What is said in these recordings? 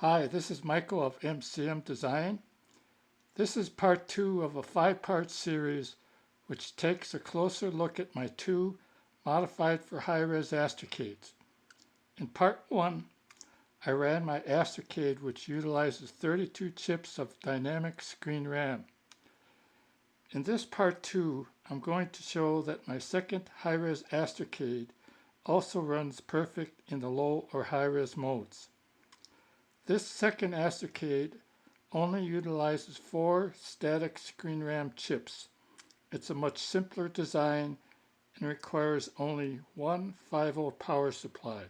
Hi, this is Michael of MCM Design. This is part 2 of a 5-part series which takes a closer look at my 2 modified for high-res Astrocades. In part 1, I ran my Astrocade which utilizes 32 chips of dynamic screen RAM. In this part 2, I'm going to show that my second high-res Astrocade also runs perfect in the low or high-res modes. This second Astrocade only utilizes 4 static screen RAM chips. It's a much simpler design and requires only one 5-volt power supply.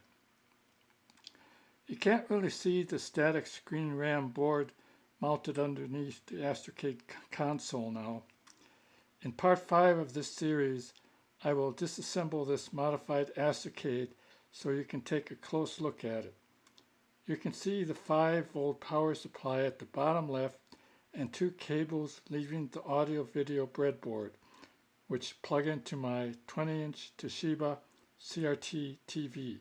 You can't really see the static screen RAM board mounted underneath the Astrocade console now. In part 5 of this series, I will disassemble this modified Astrocade so you can take a close look at it. You can see the 5-volt power supply at the bottom left and 2 cables leaving the audio-video breadboard, which plug into my 20-inch Toshiba CRT TV.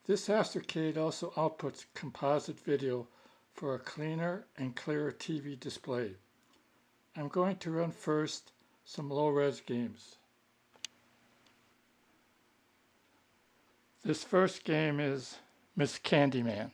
This Astrocade also outputs composite video for a cleaner and clearer TV display. I'm going to run first some low-res games. This first game is Miss Candyman.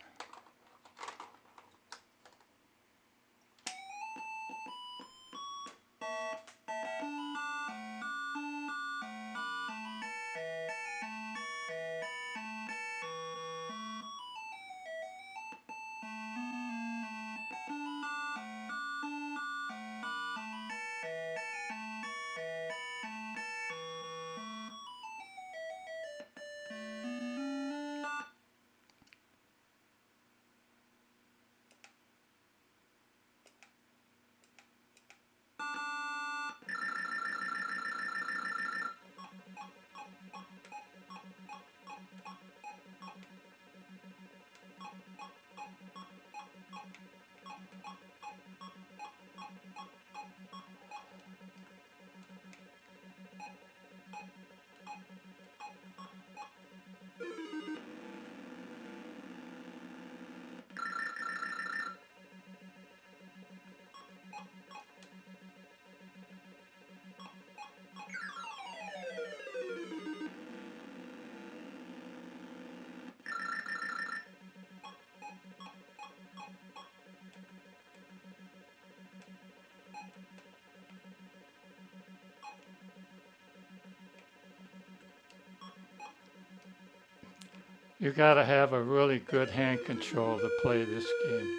You gotta have a really good hand control to play this game.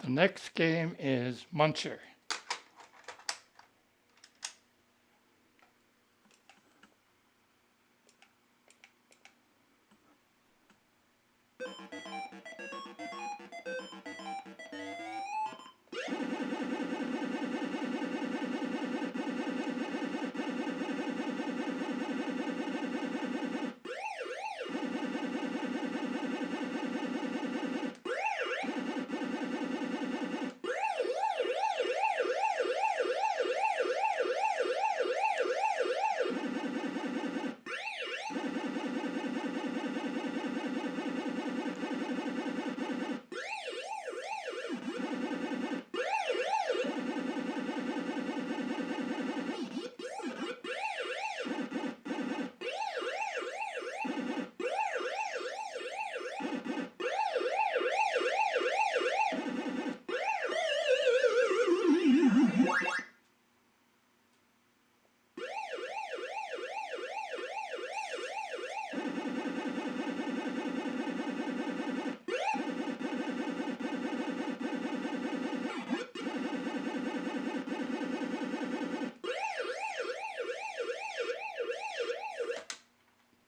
The next game is Muncher.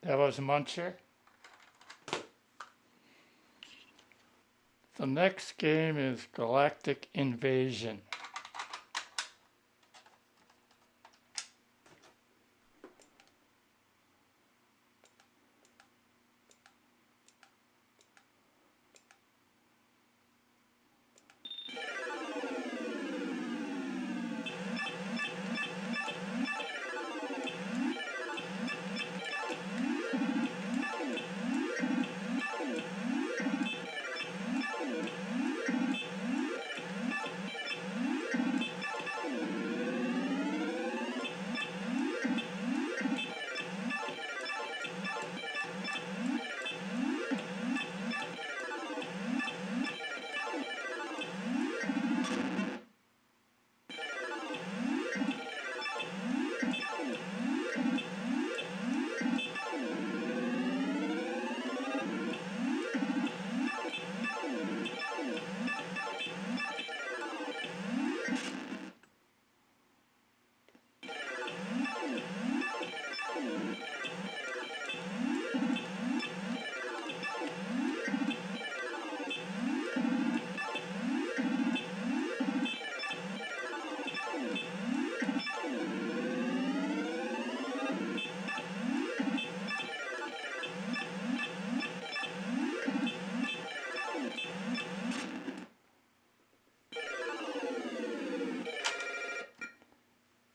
That was Muncher. The next game is Galactic Invasion.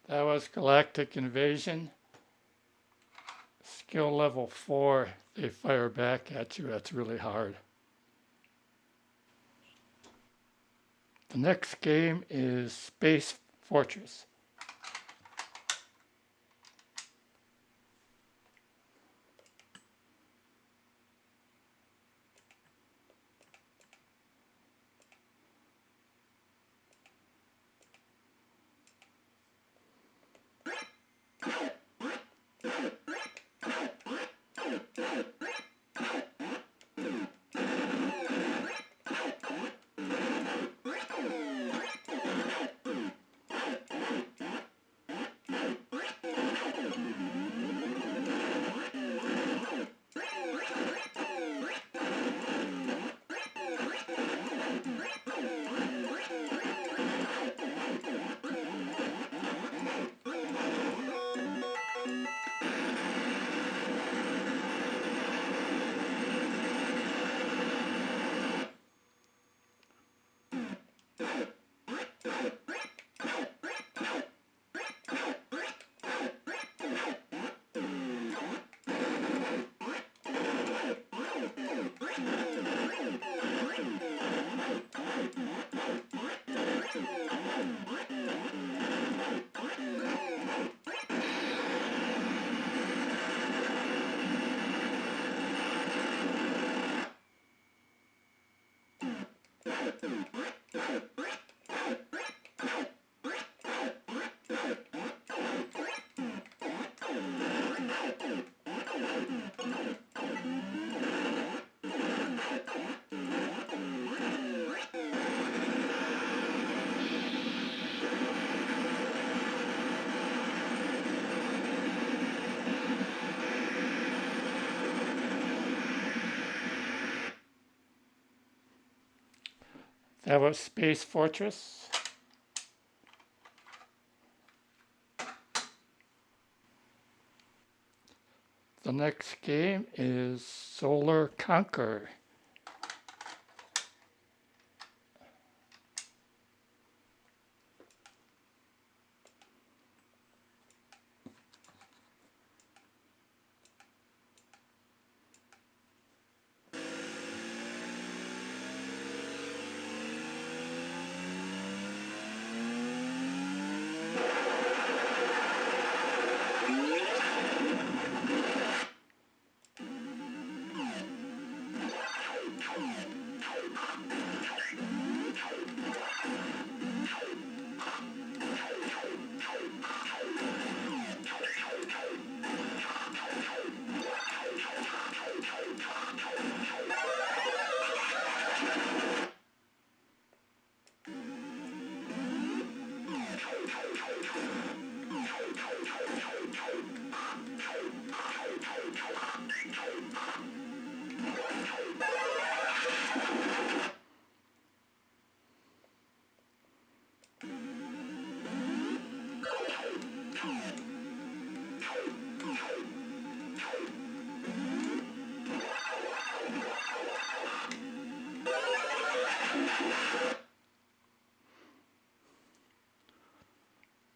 That was Galactic Invasion. Skill level 4, they fire back at you. That's really hard. The next game is Space Fortress. That was Space Fortress. The next game is Solar Conqueror.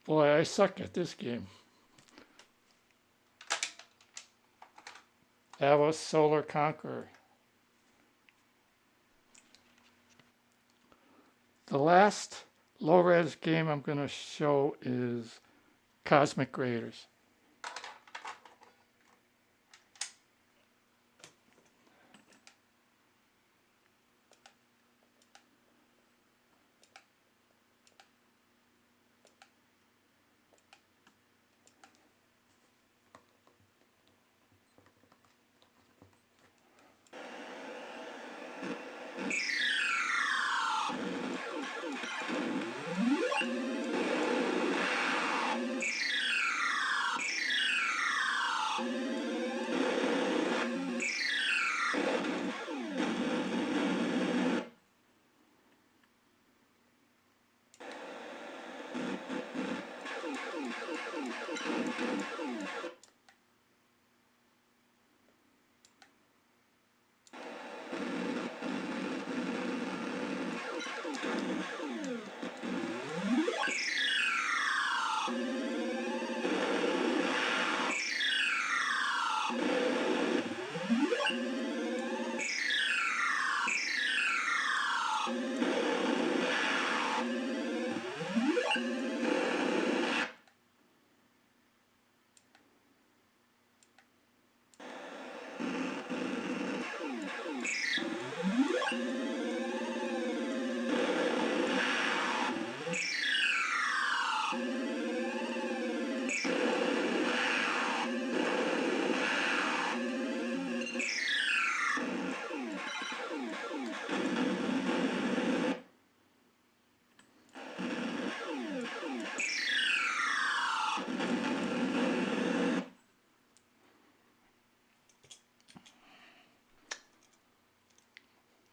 Boy, I suck at this game. That was Solar Conqueror. The last low-res game I'm going to show is Cosmic Raiders.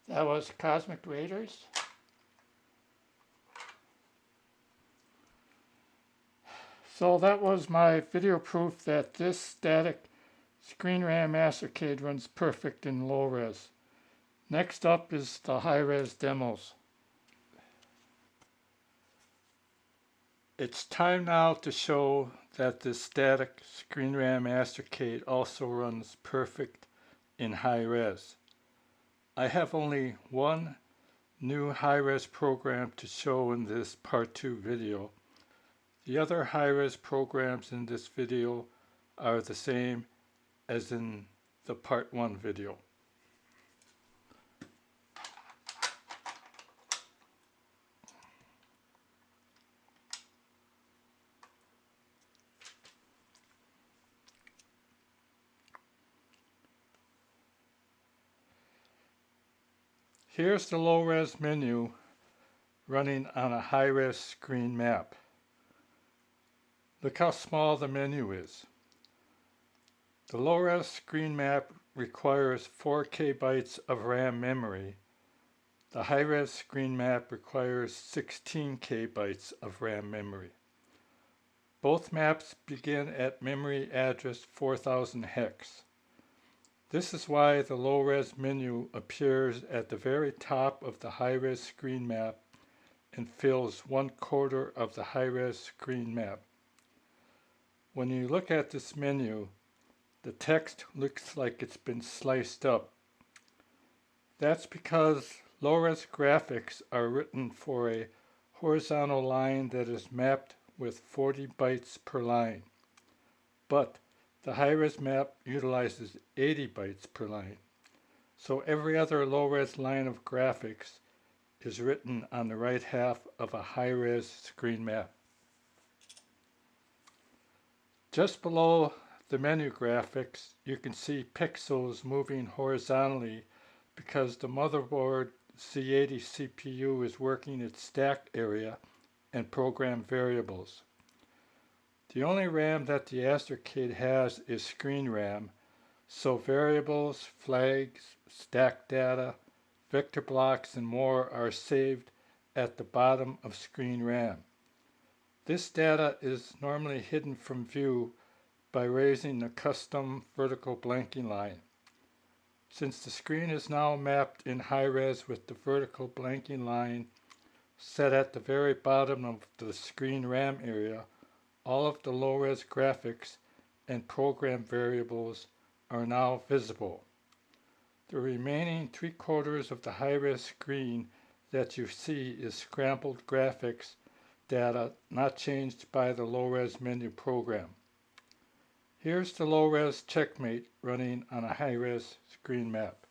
That was Cosmic Raiders. So that was my video proof that this static SRAM Astrocade runs perfect in low res. Next up is the high res demos. It's time now to show that this static SRAM Astrocade also runs perfect in high res. I have only one new high-res program to show in this part 2 video. The other high-res programs in this video are the same as in the part 1 video. Here's the low-res menu running on a high-res screen map. Look how small the menu is. The low-res screen map requires 4 KB of RAM memory. The high-res screen map requires 16 KB of RAM memory. Both maps begin at memory address 4000 hex. This is why the low-res menu appears at the very top of the high-res screen map and fills 1/4 of the high-res screen map. When you look at this menu, the text looks like it's been sliced up. That's because low-res graphics are written for a horizontal line that is mapped with 40 bytes per line. But the high-res map utilizes 80 bytes per line, so every other low-res line of graphics is written on the right half of a high-res screen map. Just below the menu graphics, you can see pixels moving horizontally because the motherboard C80 CPU is working its stack area and program variables. The only RAM that the Astrocade has is screen RAM, so variables, flags, stack data, vector blocks, and more are saved at the bottom of screen RAM. This data is normally hidden from view by raising the custom vertical blanking line. Since the screen is now mapped in high res with the vertical blanking line set at the very bottom of the screen RAM area, all of the low-res graphics and program variables are now visible. The remaining 3/4 of the high-res screen that you see is scrambled graphics data not changed by the low-res menu program. Here's the low-res Checkmate running on a high-res screen map.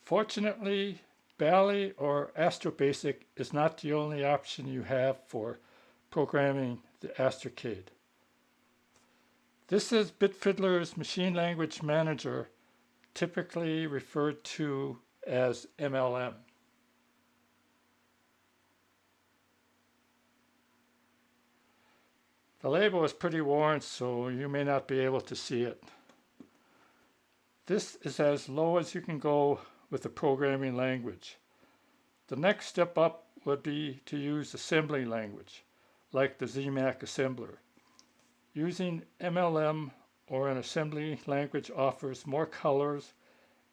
Fortunately, Bally or Astrobasic is not the only option you have for programming the Astrocade. This is Bitfiddler's Machine Language Manager, typically referred to as MLM. The label is pretty worn, so you may not be able to see it. This is as low as you can go with the programming language. The next step up would be to use assembly language, like the ZMAC assembler. Using MLM or an assembly language offers more colors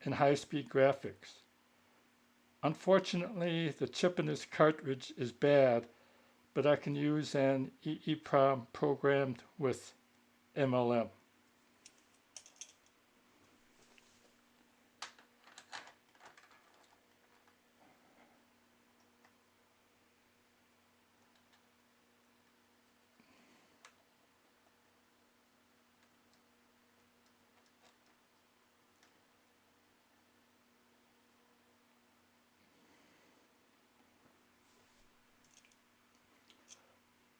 and high-speed graphics. Unfortunately, the chip in this cartridge is bad, but I can use an EEPROM programmed with MLM.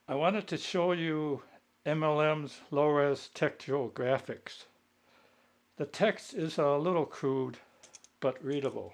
I wanted to show you MLM's low-res textual graphics. The text is a little crude, but readable.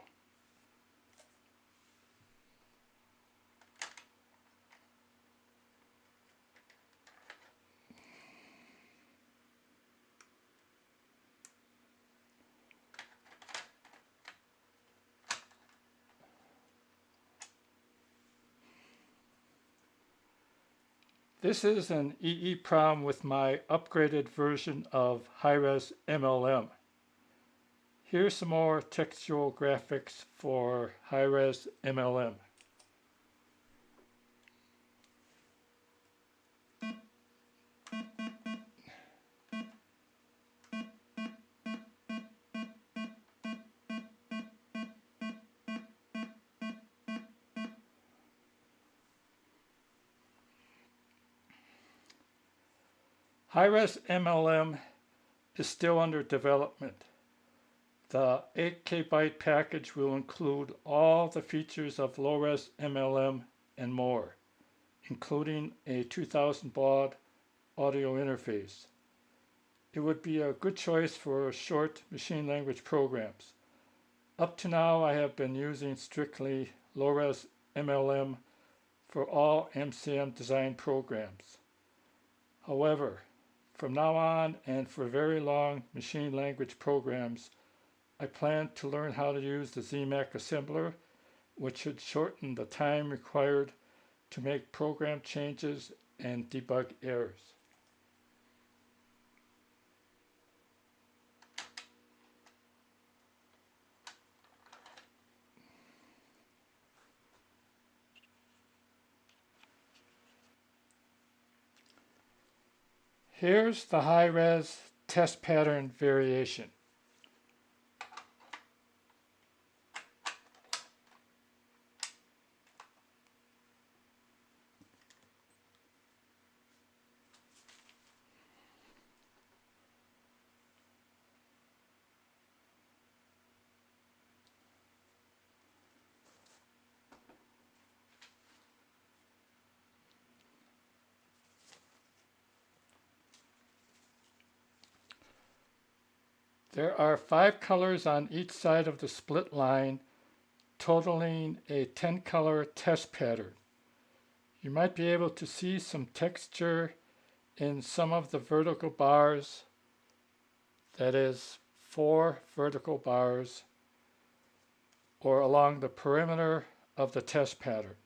This is an EEPROM with my upgraded version of high-res MLM. Here's some more textual graphics for high-res MLM. High-res MLM is still under development. The 8KB package will include all the features of low-res MLM and more, including a 2000 baud audio interface. It would be a good choice for short machine language programs. Up to now, I have been using strictly low-res MLM for all MCM Design programs. However, from now on and for very long machine language programs, I plan to learn how to use the ZMAC assembler, which should shorten the time required to make program changes and debug errors. Here's the high-res test pattern variation. There are 5 colors on each side of the split line, totaling a 10-color test pattern. You might be able to see some texture in some of the vertical bars, that is 4 vertical bars, or along the perimeter of the test pattern.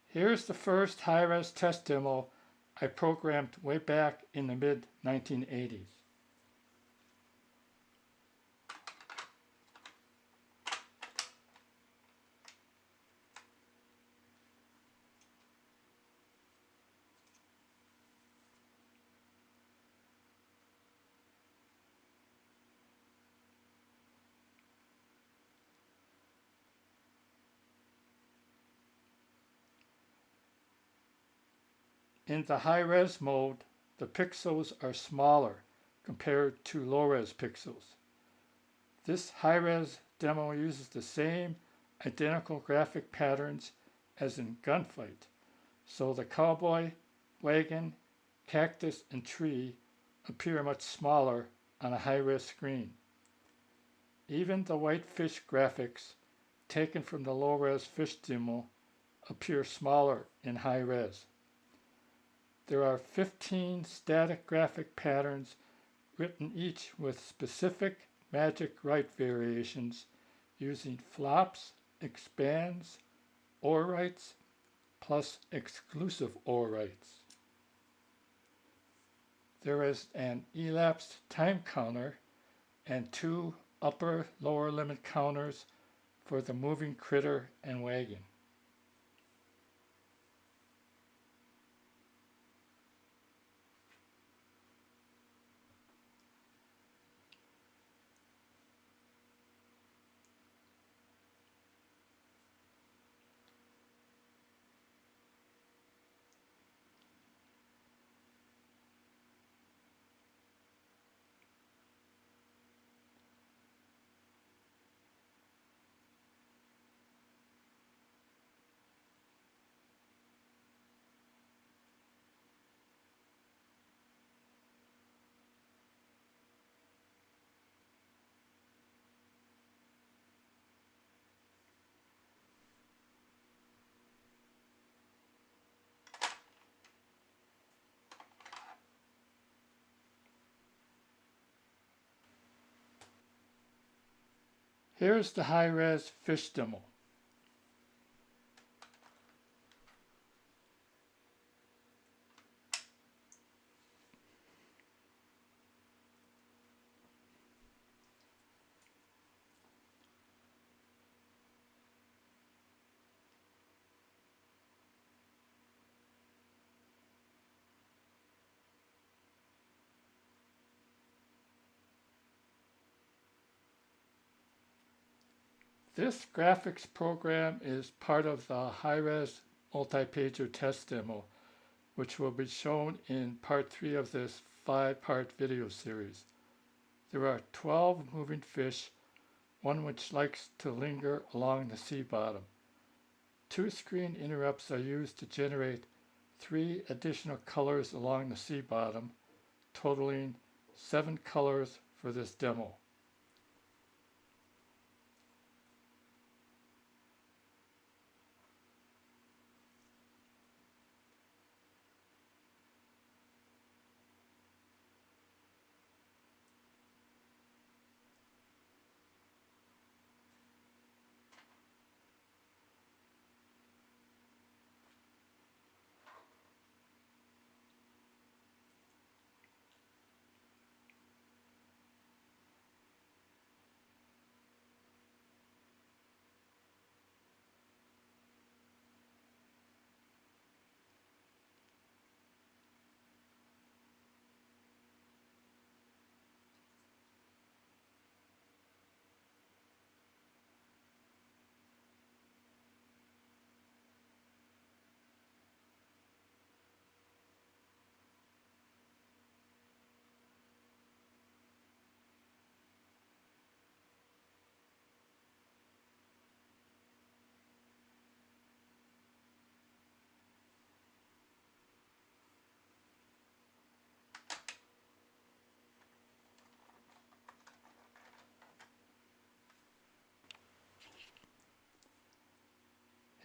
Here's the first high-res test demo I programmed way back in the mid-1980s. In the high-res mode, the pixels are smaller compared to low-res pixels. This high-res demo uses the same identical graphic patterns as in Gunfight, so the cowboy, wagon, cactus, and tree appear much smaller on a high-res screen. Even the white fish graphics taken from the low-res fish demo appear smaller in high-res. There are 15 static graphic patterns written each with specific magic write variations using flops, expands, OR writes, plus exclusive OR writes. There is an elapsed time counter and 2 upper-lower limit counters for the moving critter and wagon. Here's the high-res fish demo. This graphics program is part of the high-res multi-pager test demo, which will be shown in part 3 of this 5-part video series. There are 12 moving fish, one which likes to linger along the sea bottom. 2 screen interrupts are used to generate 3 additional colors along the sea bottom, totaling 7 colors for this demo.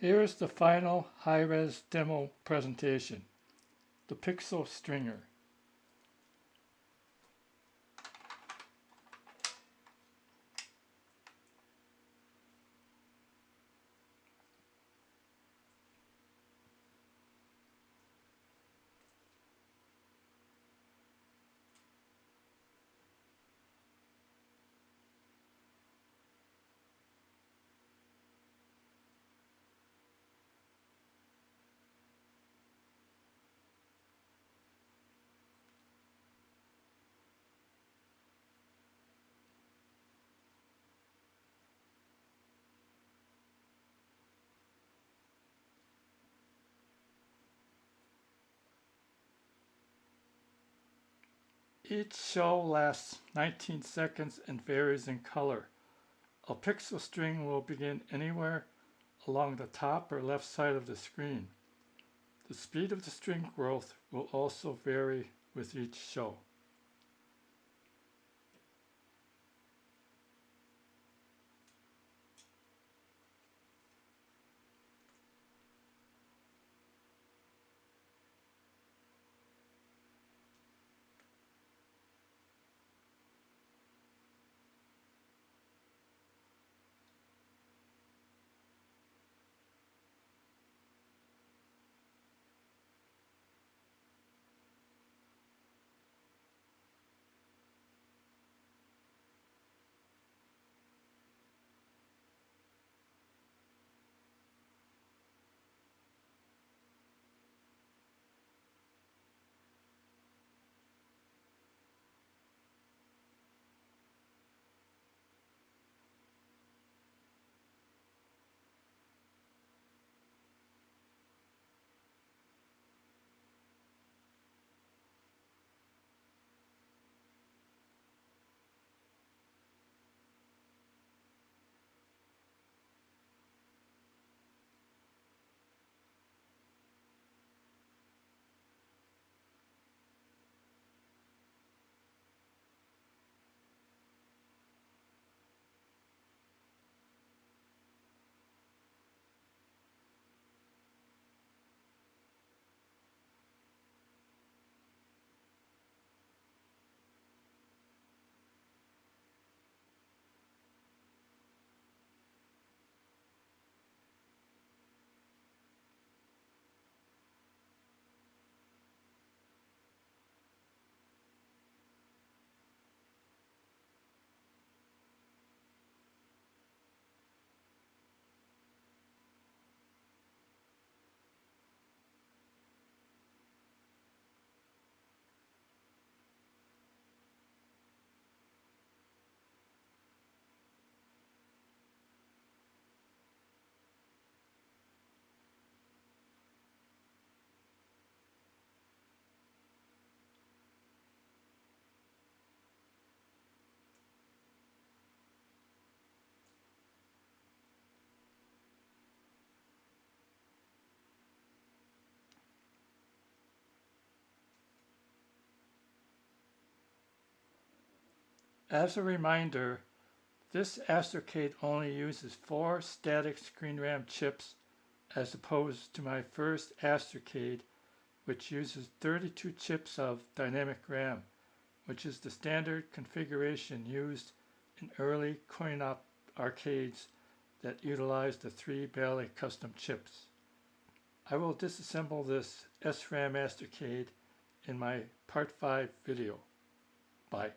Here is the final high-res demo presentation, the Pixel Stringer. Each show lasts 19 seconds and varies in color. A pixel string will begin anywhere along the top or left side of the screen. The speed of the string growth will also vary with each show. As a reminder, this Astrocade only uses 4 static screen RAM chips as opposed to my first Astrocade, which uses 32 chips of dynamic RAM, which is the standard configuration used in early coin-op arcades that utilize the 3 Bally custom chips. I will disassemble this SRAM Astrocade in my Part 5 video. Bye.